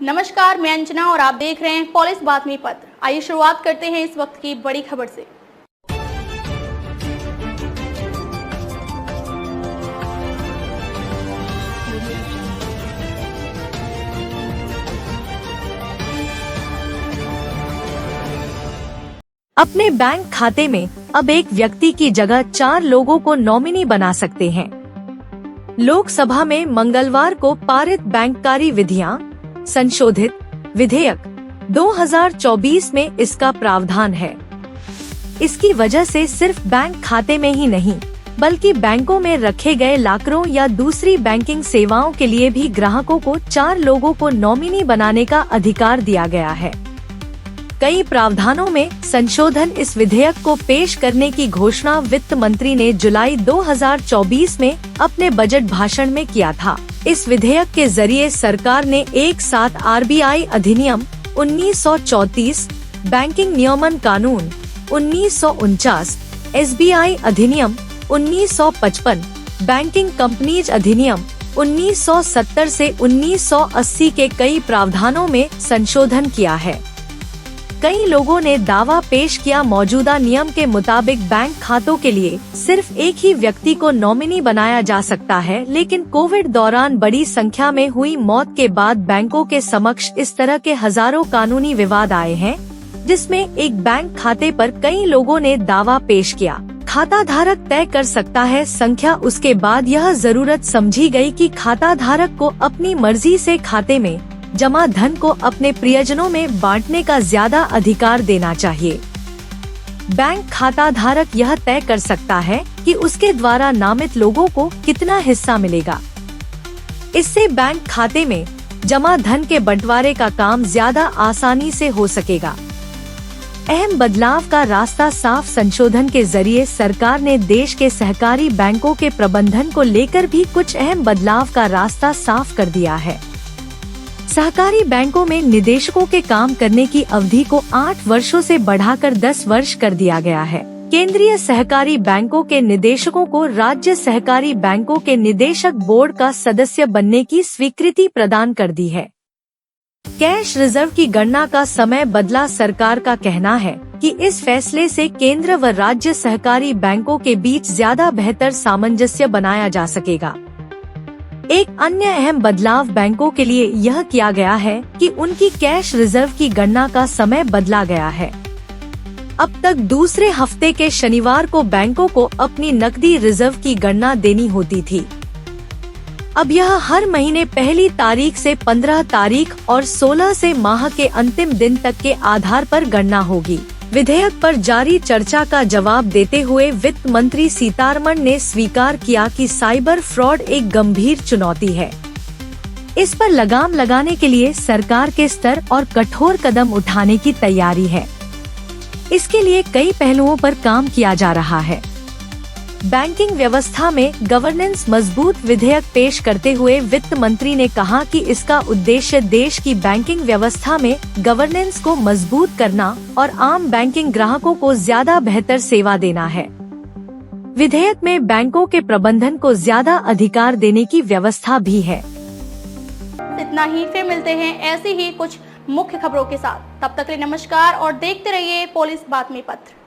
नमस्कार, मैं अंजना और आप देख रहे हैं पुलिस बातमी पत्र। आइए शुरुआत करते हैं इस वक्त की बड़ी खबर से। अपने बैंक खाते में अब एक व्यक्ति की जगह 4 लोगों को नॉमिनी बना सकते हैं। लोकसभा में मंगलवार को पारित बैंककारी विधियां संशोधित विधेयक 2024 में इसका प्रावधान है। इसकी वजह से सिर्फ बैंक खाते में ही नहीं बल्कि बैंकों में रखे गए लॉकरों या दूसरी बैंकिंग सेवाओं के लिए भी ग्राहकों को 4 लोगों को नॉमिनी बनाने का अधिकार दिया गया है। कई प्रावधानों में संशोधन इस विधेयक को पेश करने की घोषणा वित्त मंत्री ने जुलाई 2024 में अपने बजट भाषण में किया था। इस विधेयक के जरिए सरकार ने एक साथ आरबीआई अधिनियम 1934, बैंकिंग नियमन कानून 1949, एसबीआई अधिनियम 1955, बैंकिंग कंपनीज अधिनियम 1970 से 1980 के कई प्रावधानों में संशोधन किया है। कई लोगों ने दावा पेश किया, मौजूदा नियम के मुताबिक बैंक खातों के लिए सिर्फ एक ही व्यक्ति को नॉमिनी बनाया जा सकता है, लेकिन कोविड दौरान बड़ी संख्या में हुई मौत के बाद बैंकों के समक्ष इस तरह के हजारों कानूनी विवाद आए हैं, जिसमें एक बैंक खाते पर कई लोगों ने दावा पेश किया। खाता धारक तय कर सकता है संख्या। उसके बाद यह जरूरत समझी गई कि खाता धारक को अपनी मर्जी से खाते में जमा धन को अपने प्रियजनों में बांटने का ज्यादा अधिकार देना चाहिए। बैंक खाता धारक यह तय कर सकता है कि उसके द्वारा नामित लोगों को कितना हिस्सा मिलेगा। इससे बैंक खाते में जमा धन के बंटवारे का काम ज्यादा आसानी से हो सकेगा। अहम बदलाव का रास्ता साफ। संशोधन के जरिए सरकार ने देश के सहकारी बैंकों के प्रबंधन को लेकर भी कुछ अहम बदलाव का रास्ता साफ कर दिया है। सहकारी बैंकों में निदेशकों के काम करने की अवधि को 8 वर्षों से बढ़ाकर 10 वर्ष कर दिया गया है। केंद्रीय सहकारी बैंकों के निदेशकों को राज्य सहकारी बैंकों के निदेशक बोर्ड का सदस्य बनने की स्वीकृति प्रदान कर दी है। कैश रिजर्व की गणना का समय बदला। सरकार का कहना है कि इस फैसले से केंद्र व राज्य सहकारी बैंकों के बीच ज्यादा बेहतर सामंजस्य बनाया जा सकेगा। एक अन्य अहम बदलाव बैंकों के लिए यह किया गया है कि उनकी कैश रिजर्व की गणना का समय बदला गया है। अब तक दूसरे हफ्ते के शनिवार को बैंकों को अपनी नकदी रिजर्व की गणना देनी होती थी। अब यह हर महीने पहली तारीख से 15 तारीख और 16 से माह के अंतिम दिन तक के आधार पर गणना होगी। विधेयक पर जारी चर्चा का जवाब देते हुए वित्त मंत्री सीतारमण ने स्वीकार किया कि साइबर फ्रॉड एक गंभीर चुनौती है। इस पर लगाम लगाने के लिए सरकार के स्तर और कठोर कदम उठाने की तैयारी है। इसके लिए कई पहलुओं पर काम किया जा रहा है। बैंकिंग व्यवस्था में गवर्नेंस मजबूत। विधेयक पेश करते हुए वित्त मंत्री ने कहा कि इसका उद्देश्य देश की बैंकिंग व्यवस्था में गवर्नेंस को मजबूत करना और आम बैंकिंग ग्राहकों को ज्यादा बेहतर सेवा देना है। विधेयक में बैंकों के प्रबंधन को ज्यादा अधिकार देने की व्यवस्था भी है। इतना ही, फिर मिलते हैं ऐसी ही कुछ मुख्य खबरों के साथ। तब तक के लिए नमस्कार और देखते रहिए पुलिस बातमी पत्र।